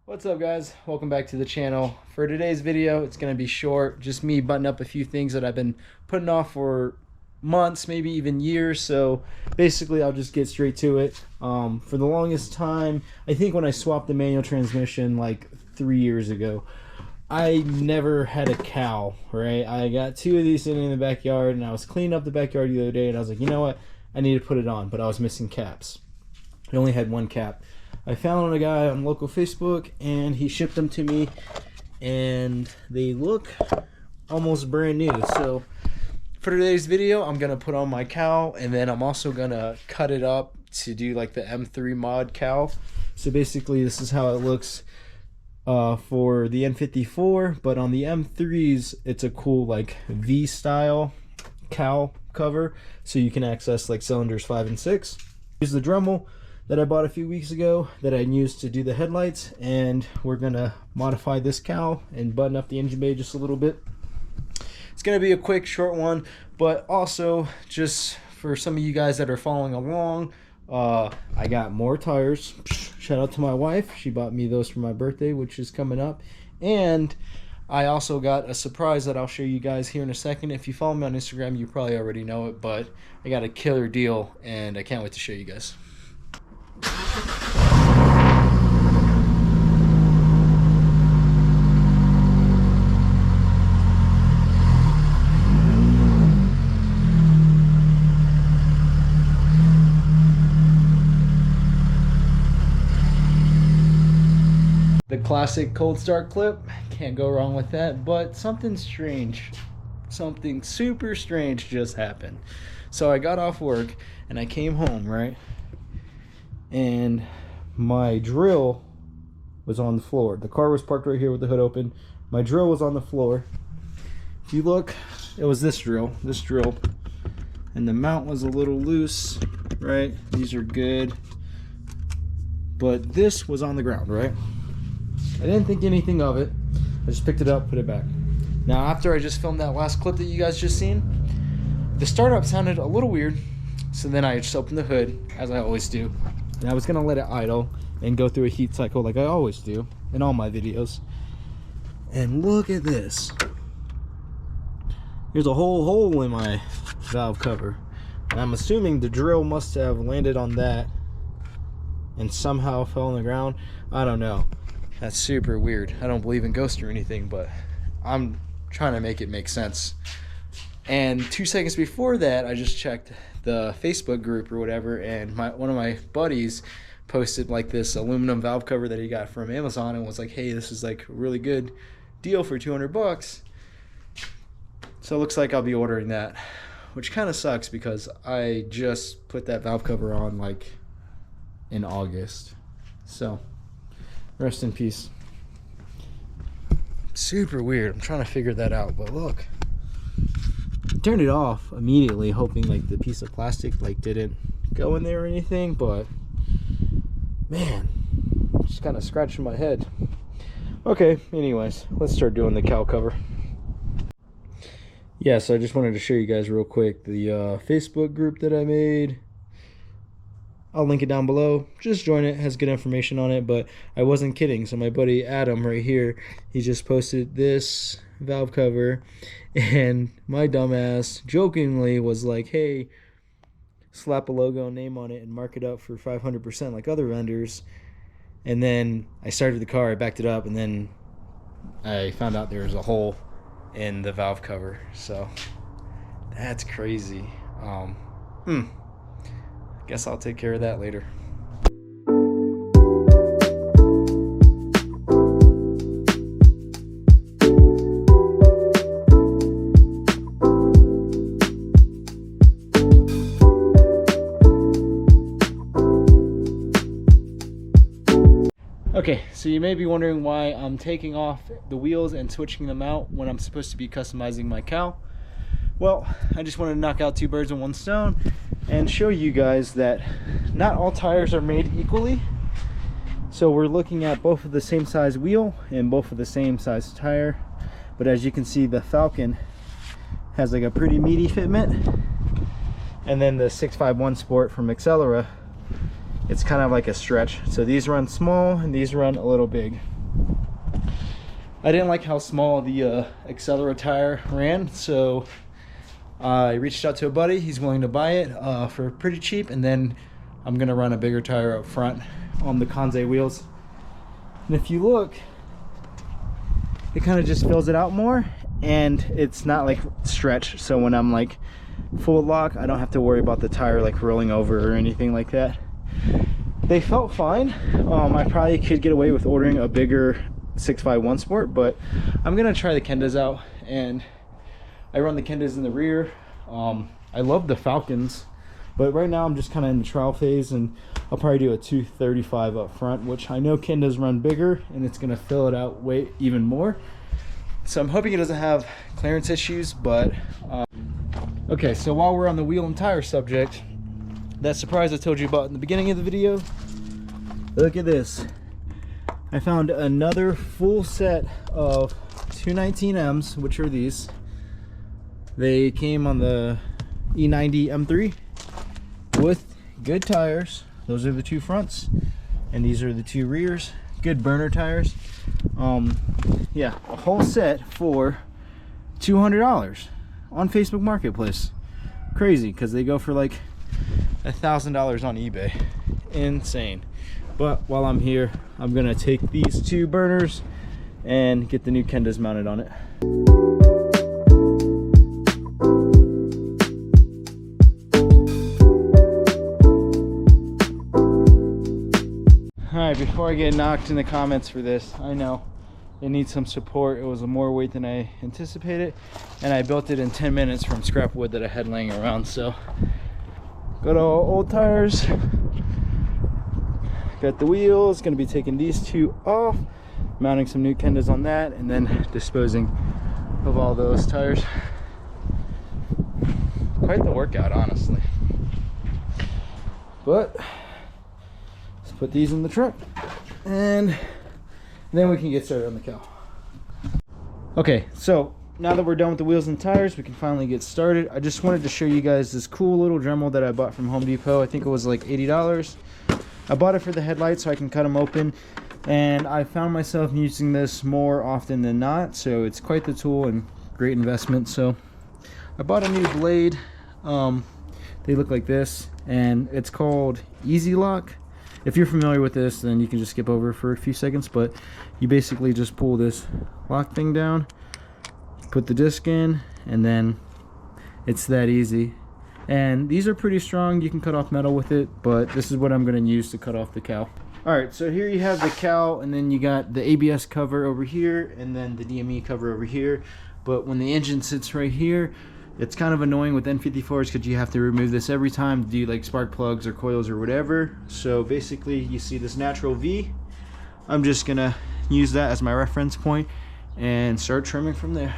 What's up, guys? Welcome back to the channel. For today's video, it's going to be short, just me buttoning up a few things that I've been putting off for months, maybe even years. So basically I'll just get straight to it. For the longest time, I think when I swapped the manual transmission like 3 years ago, I never had a cowl, right? I got two of these sitting in the backyard, and I was cleaning up the backyard the other day, and I was like, you know what, I need to put it on, but I was missing caps. I only had one cap. I found a guy on local Facebook, and he shipped them to me, and they look almost brand new. So for today's video, I'm gonna put on my cowl, and then I'm also gonna cut it up to do like the M3 mod cowl. So basically this is how it looks for the N54, but on the M3s it's a cool like V style cowl cover, so you can access like cylinders 5 and 6. Here's the Dremel that I bought a few weeks ago that I used to do the headlights, and we're gonna modify this cowl and button up the engine bay just a little bit. It's gonna be a quick short one, but also just for some of you guys that are following along, I got more tires. Shout out to my wife, she bought me those for my birthday, which is coming up. And I also got a surprise that I'll show you guys here in a second. If you follow me on Instagram, you probably already know it, but I got a killer deal and I can't wait to show you guys. The classic cold start clip, can't go wrong with that, but something strange, something super strange just happened. So I got off work and I came home, right? And my drill was on the floor. The car was parked right here with the hood open. My drill was on the floor. If you look, it was this drill, and the mount was a little loose, right? These are good, but this was on the ground, right? I didn't think anything of it. I just picked it up, put it back. Now, after I just filmed that last clip that you guys just seen, the startup sounded a little weird. So then I just opened the hood, as I always do. And I was gonna let it idle and go through a heat cycle like I always do in all my videos. And look at this. There's a whole hole in my valve cover. And I'm assuming the drill must have landed on that and somehow fell on the ground. I don't know. That's super weird. I don't believe in ghosts or anything, but I'm trying to make it make sense. And 2 seconds before that, I just checked the Facebook group or whatever, and one of my buddies posted like this aluminum valve cover that he got from Amazon and was like, hey, this is like a really good deal for 200 bucks. So it looks like I'll be ordering that, which kind of sucks because I just put that valve cover on like in August. So rest in peace. Super weird. I'm trying to figure that out, but look. I turned it off immediately, hoping like the piece of plastic like didn't go in there or anything, but man, just kind of scratching my head. Okay, anyways, let's start doing the cowl cover. Yeah, so I just wanted to show you guys real quick the Facebook group that I made. I'll link it down below. Just join it, has good information on it, but I wasn't kidding. So my buddy Adam right here, he just posted this valve cover, and my dumbass jokingly was like, hey, slap a logo name on it and mark it up for 500% like other vendors. And then I started the car, I backed it up, and then I found out there was a hole in the valve cover. So that's crazy. Guess I'll take care of that later. Okay, so you may be wondering why I'm taking off the wheels and switching them out when I'm supposed to be customizing my cowl. Well, I just wanted to knock out 2 birds with 1 stone and show you guys that not all tires are made equally. So we're looking at both of the same size wheel and both of the same size tire, but as you can see, the Falcon has like a pretty meaty fitment, and then the 651 Sport from Accelera, it's kind of like a stretch. So these run small and these run a little big. I didn't like how small the Accelera tire ran, so I reached out to a buddy. He's willing to buy it for pretty cheap, and then I'm gonna run a bigger tire up front on the Kanze wheels. And if you look, it kind of just fills it out more, and it's not like stretched, so when I'm like full lock, I don't have to worry about the tire like rolling over or anything like that. They felt fine. I probably could get away with ordering a bigger 651 Sport, but I'm gonna try the Kendas out, and I run the Kendas in the rear. I love the Falcons, but right now I'm just kind of in the trial phase, and I'll probably do a 235 up front, which I know Kendas run bigger, and it's gonna fill it out way even more. So I'm hoping it doesn't have clearance issues, but okay, so while we're on the wheel and tire subject, that surprise I told you about in the beginning of the video, look at this. I found another full set of 219Ms, which are these. They came on the E90 M3 with good tires. Those are the two fronts, and these are the two rears. Good burner tires. Yeah, a whole set for $200 on Facebook Marketplace. Crazy, because they go for like $1,000 on eBay. Insane. But while I'm here, I'm gonna take these two burners and get the new Kendas mounted on it. Alright, before I get knocked in the comments for this, I know it needs some support. It was more weight than I anticipated, and I built it in 10 minutes from scrap wood that I had laying around. So got all old tires, got the wheels, gonna be taking these two off, mounting some new Kendas on that, and then disposing of all those tires. Quite the workout, honestly. But let's put these in the truck, and then we can get started on the cowl. Okay, so now that we're done with the wheels and tires, we can finally get started. I just wanted to show you guys this cool little Dremel that I bought from Home Depot. I think it was like $80. I bought it for the headlights so I can cut them open, and I found myself using this more often than not, so it's quite the tool and great investment. So I bought a new blade. They look like this, and it's called Easy Lock. If you're familiar with this, then you can just skip over for a few seconds, but you basically just pull this lock thing down, put the disc in, and then it's that easy. And these are pretty strong. You can cut off metal with it, but this is what I'm going to use to cut off the cowl. Alright, so here you have the cowl, and then you got the ABS cover over here, and then the DME cover over here. But when the engine sits right here, it's kind of annoying with N54s because you have to remove this every time to do like spark plugs or coils or whatever. So basically you see this natural V. I'm just gonna use that as my reference point and start trimming from there.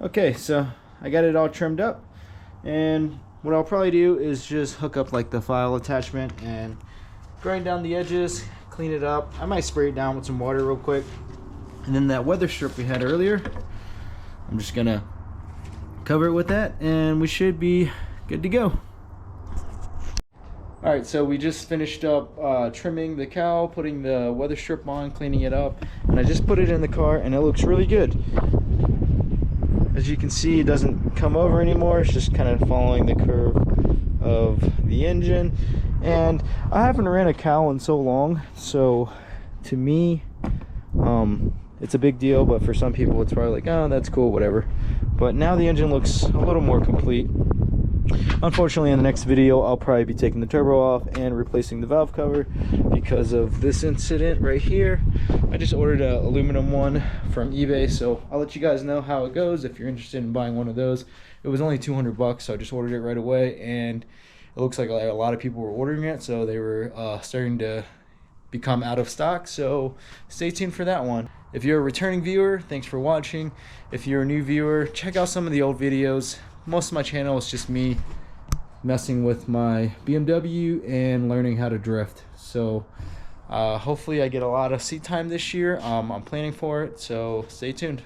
Okay, so I got it all trimmed up, and what I'll probably do is just hook up like the file attachment and grind down the edges, clean it up. I might spray it down with some water real quick, and then that weather strip we had earlier, I'm just gonna cover it with that, and we should be good to go. Alright, so we just finished up trimming the cowl, putting the weather strip on, cleaning it up, and I just put it in the car, and it looks really good. As you can see, it doesn't come over anymore. It's just kind of following the curve of the engine. And I haven't ran a cowl in so long, so to me, it's a big deal, but for some people it's probably like, oh, that's cool, whatever. But now the engine looks a little more complete. Unfortunately, in the next video, I'll probably be taking the turbo off and replacing the valve cover because of this incident right here. I just ordered an aluminum one from eBay, so I'll let you guys know how it goes if you're interested in buying one of those. It was only 200 bucks, so I just ordered it right away, and it looks like a lot of people were ordering it, so they were starting to become out of stock, so stay tuned for that one. If you're a returning viewer, thanks for watching. If you're a new viewer, check out some of the old videos. Most of my channel is just me messing with my BMW and learning how to drift. So hopefully I get a lot of seat time this year. I'm planning for it, so stay tuned.